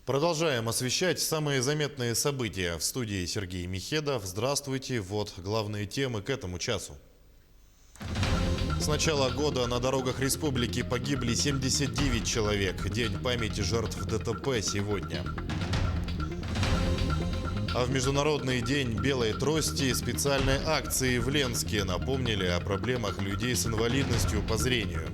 Продолжаем освещать самые заметные события. В студии Сергей Михедов. Здравствуйте. Вот главные темы к этому часу. С начала года на дорогах республики погибли 79 человек. День памяти жертв ДТП сегодня. А в Международный день белой трости специальной акции в Ленске напомнили о проблемах людей с инвалидностью по зрению.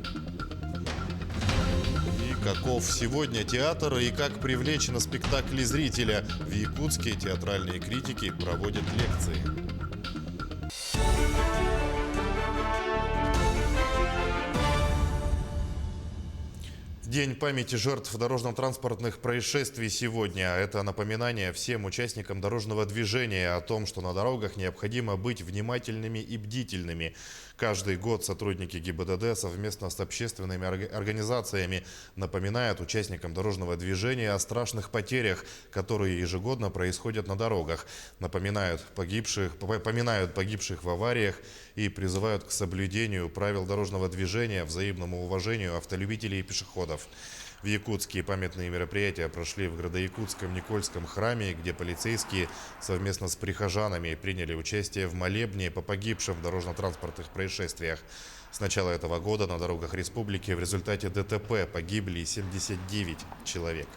Каков сегодня театр и как привлечь на спектакли зрителя? В Якутске театральные критики проводят лекции. День памяти жертв дорожно-транспортных происшествий сегодня. Это напоминание всем участникам дорожного движения о том, что на дорогах необходимо быть внимательными и бдительными. Каждый год сотрудники ГИБДД совместно с общественными организациями напоминают участникам дорожного движения о страшных потерях, которые ежегодно происходят на дорогах. Поминают погибших в авариях и призывают к соблюдению правил дорожного движения, взаимному уважению автолюбителей и пешеходов. В Якутске памятные мероприятия прошли в Градоякутском Никольском храме, где полицейские совместно с прихожанами приняли участие в молебне по погибшим в дорожно-транспортных происшествиях. С начала этого года на дорогах республики в результате ДТП погибли 79 человек.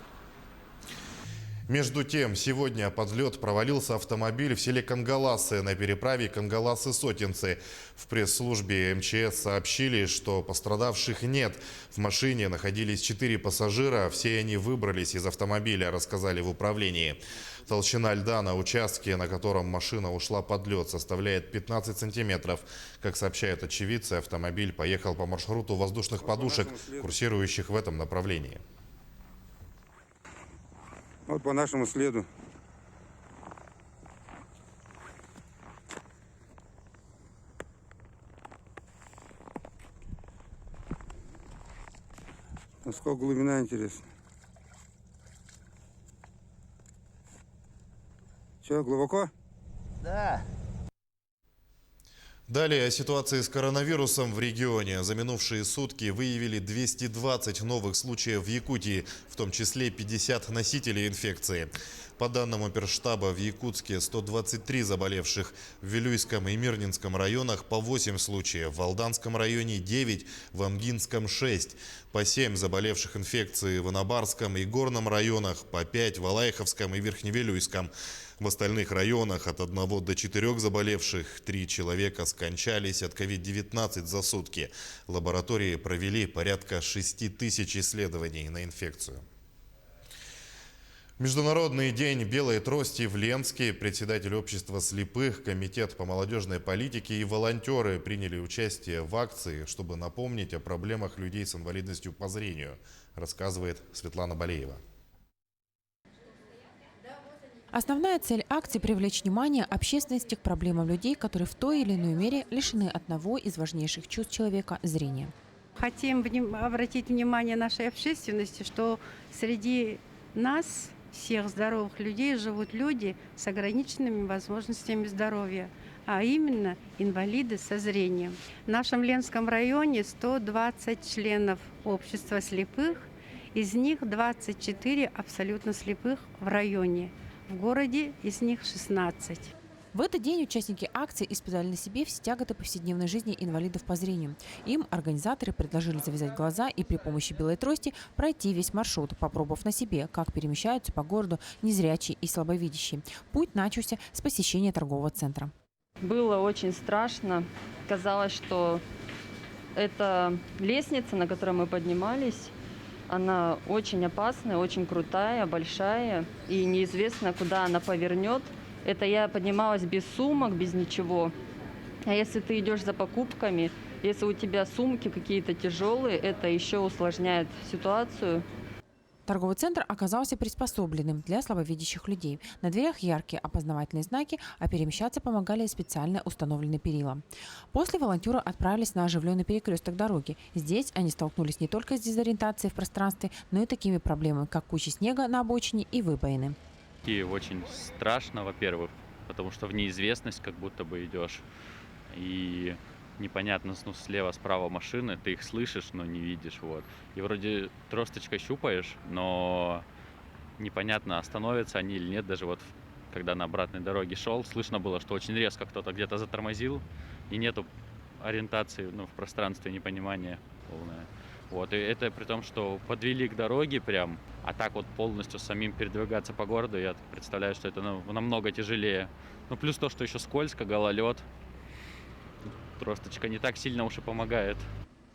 Между тем, сегодня под лед провалился автомобиль в селе Кангаласы на переправе Кангаласы-Сотинцы. В пресс-службе МЧС сообщили, что пострадавших нет. В машине находились 4 пассажира, все они выбрались из автомобиля, рассказали в управлении. Толщина льда на участке, на котором машина ушла под лед, составляет 15 сантиметров. Как сообщают очевидцы, автомобиль поехал по маршруту воздушных подушек, курсирующих в этом направлении. Вот по нашему следу. Насколько глубина, интересно. Че, глубоко? Да. Далее о ситуации с коронавирусом в регионе. За минувшие сутки выявили 220 новых случаев в Якутии, в том числе 50 носителей инфекции. По данным оперштаба, в Якутске 123 заболевших, в Вилюйском и Мирнинском районах по 8 случаев, в Алданском районе 9, в Амгинском 6, по 7 заболевших инфекцией в Инобарском и Горном районах, по 5 в Алайховском и Верхневилюйском. В остальных районах от 1 до 4 заболевших, 3 человека скончались от COVID-19 за сутки. Лаборатории провели порядка 6000 исследований на инфекцию. Международный день белой трости в Ленске. Председатель общества слепых, комитет по молодежной политике и волонтеры приняли участие в акции, чтобы напомнить о проблемах людей с инвалидностью по зрению, рассказывает Светлана Болеева. Основная цель акции – привлечь внимание общественности к проблемам людей, которые в той или иной мере лишены одного из важнейших чувств человека – зрения. Хотим обратить внимание нашей общественности, что среди нас, всех здоровых людей, живут люди с ограниченными возможностями здоровья, а именно инвалиды со зрением. В нашем Ленском районе 120 членов общества слепых, из них 24 абсолютно слепых в районе. В городе из них 16. В этот день участники акции испытали на себе все тяготы повседневной жизни инвалидов по зрению. Им организаторы предложили завязать глаза и при помощи белой трости пройти весь маршрут, попробовав на себе, как перемещаются по городу незрячие и слабовидящие. Путь начался с посещения торгового центра. Было очень страшно. Казалось, что эта лестница, на которой мы поднимались, она очень опасная, очень крутая, большая, и неизвестно, куда она повернет. Это я поднималась без сумок, без ничего. А если ты идешь за покупками, если у тебя сумки какие-то тяжелые, это еще усложняет ситуацию. Торговый центр оказался приспособленным для слабовидящих людей. На дверях яркие опознавательные знаки, а перемещаться помогали специально установленные перила. После волонтеры отправились на оживленный перекресток дороги. Здесь они столкнулись не только с дезориентацией в пространстве, но и такими проблемами, как куча снега на обочине и выбоины. И очень страшно, во-первых, потому что в неизвестность как будто бы идешь. И непонятно, ну, слева, справа машины, ты их слышишь, но не видишь, вот. И вроде тросточкой щупаешь, но непонятно, остановятся они или нет. Даже вот когда на обратной дороге шел, слышно было, что очень резко кто-то где-то затормозил, и нету ориентации, ну, в пространстве, непонимания полное. Вот, и это при том, что подвели к дороге прям, а так вот полностью самим передвигаться по городу, я представляю, что это намного тяжелее. Ну, плюс то, что еще скользко, гололед, тросточка не так сильно уж и помогает.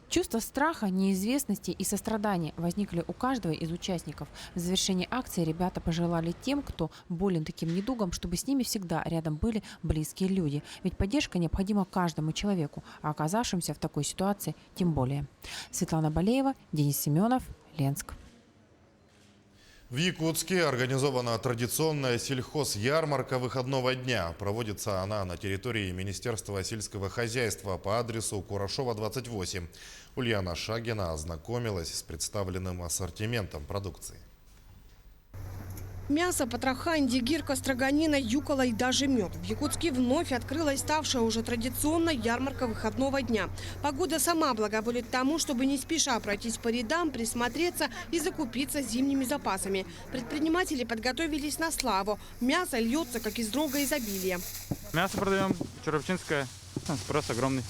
Чувство страха, неизвестности и сострадания возникли у каждого из участников. В завершении акции ребята пожелали тем, кто болен таким недугом, чтобы с ними всегда рядом были близкие люди. Ведь поддержка необходима каждому человеку, а оказавшимся в такой ситуации тем более. Светлана Балеева, Денис Семенов, Ленск. В Якутске организована традиционная сельхозярмарка выходного дня. Проводится она на территории Министерства сельского хозяйства по адресу Курашова, 28. Ульяна Шагина ознакомилась с представленным ассортиментом продукции. Мясо, потроха, индигирка, строганина, юкола и даже мед. В Якутске вновь открылась ставшая уже традиционная ярмарка выходного дня. Погода сама благоволит тому, чтобы не спеша пройтись по рядам, присмотреться и закупиться зимними запасами. Предприниматели подготовились на славу. Мясо льется, как из рога изобилия. Мясо продаем, черепчинское, спрос огромный.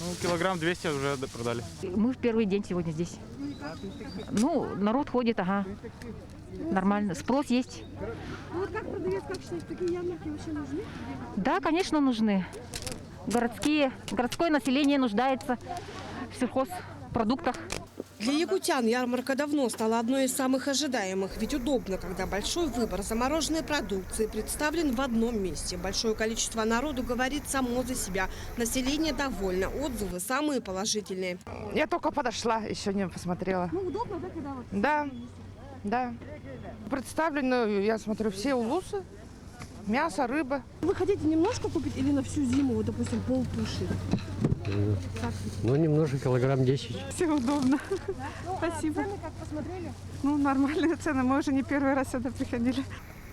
Ну, килограмм 200 уже продали. Мы в первый день сегодня здесь. Ну, народ ходит, ага. Нормально. Спрос есть. Ну вот как продавец, как считаете, такие ярмарки вообще нужны? Да, конечно, нужны. Городское население нуждается в сельхозпродуктах. Для якутян ярмарка давно стала одной из самых ожидаемых. Ведь удобно, когда большой выбор замороженной продукции представлен в одном месте. Большое количество народу говорит само за себя. Население довольно. Отзывы самые положительные. Я только подошла, еще не посмотрела. Ну удобно, да, когда вот? Да. Представлены, я смотрю, все улусы. Мясо, рыба. Вы хотите немножко купить или на всю зиму, вот, допустим, полпуши? Ну, немножко, килограмм 10. Все удобно. Спасибо. Цены как посмотрели? Ну, нормальные цены. Мы уже не первый раз сюда приходили.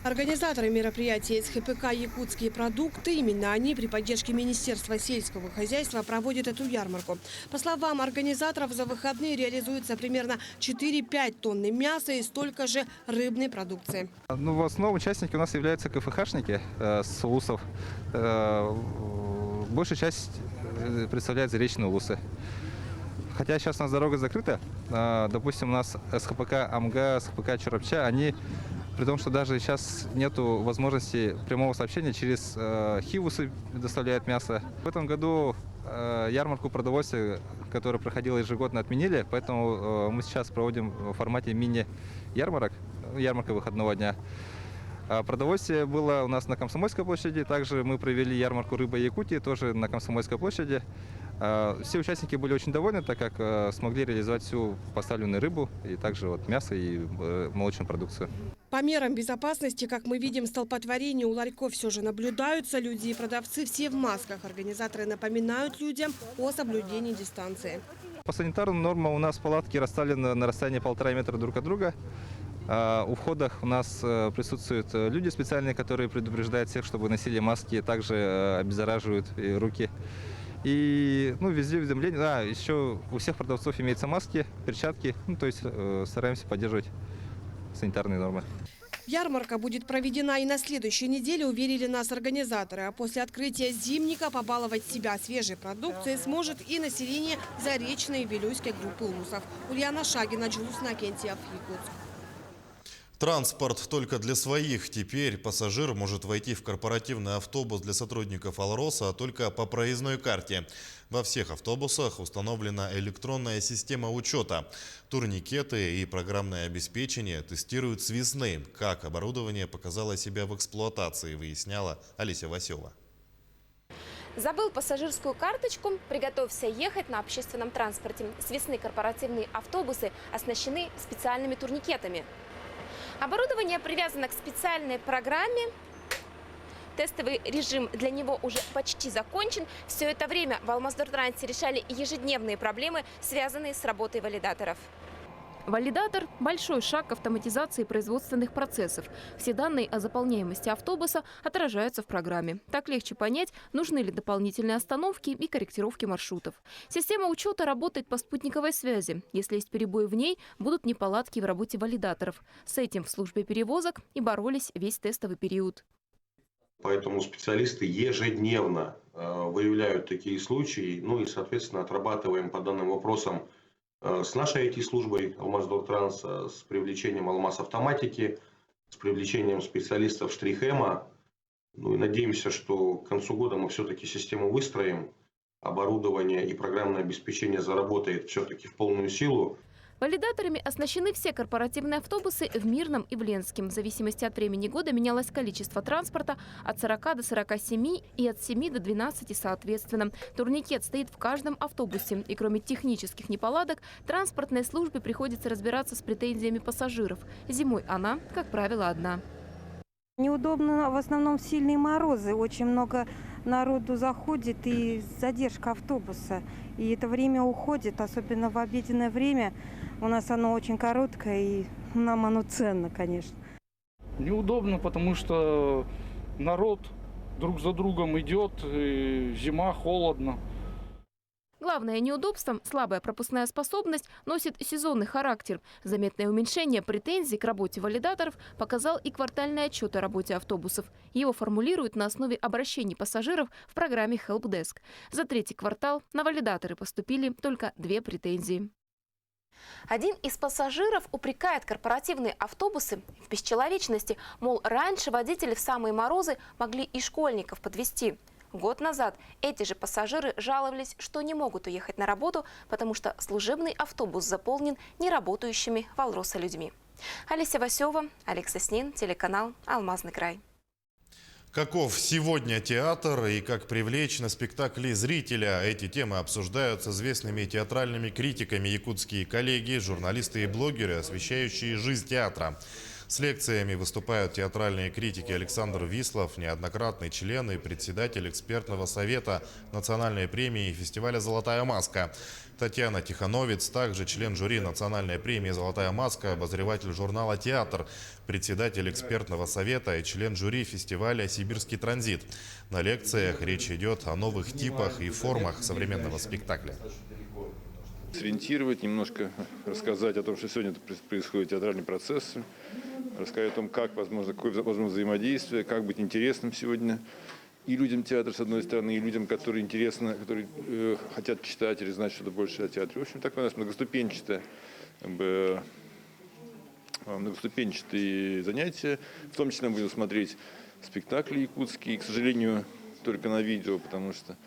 Организаторы мероприятия СХПК «Якутские продукты», именно они при поддержке Министерства сельского хозяйства проводят эту ярмарку. По словам организаторов, за выходные реализуется примерно 4-5 тонн мяса и столько же рыбной продукции. Ну, в основном участники у нас являются КФХшники с улусов. Большая часть представляет заречные улусы. Хотя сейчас у нас дорога закрыта, допустим, у нас СХПК Амга, СХПК Чурапча, они, при том, что даже сейчас нету возможности прямого сообщения, через Хивусы доставляют мясо. В этом году ярмарку продовольствия, которая проходила ежегодно, отменили, поэтому мы сейчас проводим в формате мини-ярмарок, ярмарка выходного дня. Продовольствие было у нас на Комсомольской площади, также мы провели ярмарку рыбы Якутии, тоже на Комсомольской площади. Все участники были очень довольны, так как смогли реализовать всю поставленную рыбу, и также вот мясо и молочную продукцию. По мерам безопасности, как мы видим, столпотворения у ларьков все же наблюдаются. Люди и продавцы все в масках. Организаторы напоминают людям о соблюдении дистанции. По санитарным нормам у нас палатки расставлены на расстоянии 1,5 метра друг от друга. У входах у нас присутствуют люди специальные, которые предупреждают всех, чтобы носили маски, также обеззараживают руки. И везде уведомления. Еще у всех продавцов имеются маски, перчатки, то есть стараемся поддерживать санитарные нормы. Ярмарка будет проведена и на следующей неделе, уверили нас организаторы. А после открытия зимника побаловать себя свежей продукцией сможет и население Заречной и Вилюйской группы улусов. Ульяна Шагина, Джулус Накентьев, Якутск. Транспорт только для своих. Теперь пассажир может войти в корпоративный автобус для сотрудников Алроса только по проездной карте. Во всех автобусах установлена электронная система учета. Турникеты и программное обеспечение тестируют с весны. Как оборудование показало себя в эксплуатации, выясняла Олеся Васева. Забыл пассажирскую карточку? Приготовься ехать на общественном транспорте. С весны корпоративные автобусы оснащены специальными турникетами. Оборудование привязано к специальной программе. Тестовый режим для него уже почти закончен. Все это время в Алмаздортрансе решали ежедневные проблемы, связанные с работой валидаторов. Валидатор – большой шаг к автоматизации производственных процессов. Все данные о заполняемости автобуса отражаются в программе. Так легче понять, нужны ли дополнительные остановки и корректировки маршрутов. Система учета работает по спутниковой связи. Если есть перебои в ней, будут неполадки в работе валидаторов. С этим в службе перевозок и боролись весь тестовый период. Поэтому специалисты ежедневно выявляют такие случаи, ну и, соответственно, отрабатываем по данным вопросам с нашей IT-службой Алмаз-Дортранс, с привлечением Алмаз-Автоматики, с привлечением специалистов Штрихема. Ну и надеемся, что к концу года мы все-таки систему выстроим, оборудование и программное обеспечение заработает все-таки в полную силу. Валидаторами оснащены все корпоративные автобусы в Мирном и в Ленском. В зависимости от времени года менялось количество транспорта от 40 до 47 и от 7 до 12 соответственно. Турникет стоит в каждом автобусе. И кроме технических неполадок, транспортной службе приходится разбираться с претензиями пассажиров. Зимой она, как правило, одна. Неудобно в основном сильные морозы. Очень много народу заходит и задержка автобуса. И это время уходит, особенно в обеденное время. У нас оно очень короткое, и нам оно ценно, конечно. Неудобно, потому что народ друг за другом идет, и зима, холодно. Главное неудобство – слабая пропускная способность носит сезонный характер. Заметное уменьшение претензий к работе валидаторов показал и квартальный отчет о работе автобусов. Его формулируют на основе обращений пассажиров в программе HelpDesk. За третий квартал на валидаторы поступили только 2 претензии. Один из пассажиров упрекает корпоративные автобусы в бесчеловечности. Мол, раньше водители в самые морозы могли и школьников подвезти. Год назад эти же пассажиры жаловались, что не могут уехать на работу, потому что служебный автобус заполнен неработающими в Алроса людьми. Олеся Васева, Олег Соснин, телеканал «Алмазный край». Каков сегодня театр и как привлечь на спектакли зрителя? Эти темы обсуждают с известными театральными критиками якутские коллеги, журналисты и блогеры, освещающие жизнь театра. С лекциями выступают театральные критики Александр Вислов, неоднократный член и председатель экспертного совета национальной премии фестиваля «Золотая маска». Татьяна Тихановец, также член жюри национальной премии «Золотая маска», обозреватель журнала «Театр», председатель экспертного совета и член жюри фестиваля «Сибирский транзит». На лекциях речь идет о новых типах и формах современного спектакля. Сориентировать, немножко рассказать о том, что сегодня происходит театральный процесс, рассказать о том, как возможно, какое возможно взаимодействие, как быть интересным сегодня и людям театра, с одной стороны, и людям, которые интересно, которые хотят читать или знать что-то больше о театре. В общем, такое у нас многоступенчатые занятия. В том числе мы будем смотреть спектакли якутские, к сожалению, только на видео, потому что,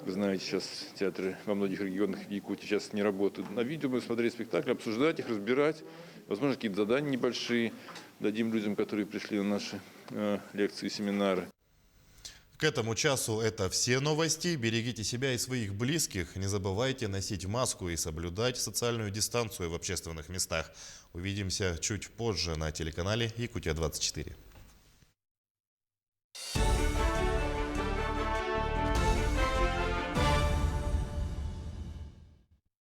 вы знаете, сейчас театры во многих регионах Якутии сейчас не работают. На видео будем смотреть спектакли, обсуждать их, разбирать. Возможно, какие-то задания небольшие дадим людям, которые пришли на наши лекции и семинары. К этому часу это все новости. Берегите себя и своих близких. Не забывайте носить маску и соблюдать социальную дистанцию в общественных местах. Увидимся чуть позже на телеканале Якутия-24.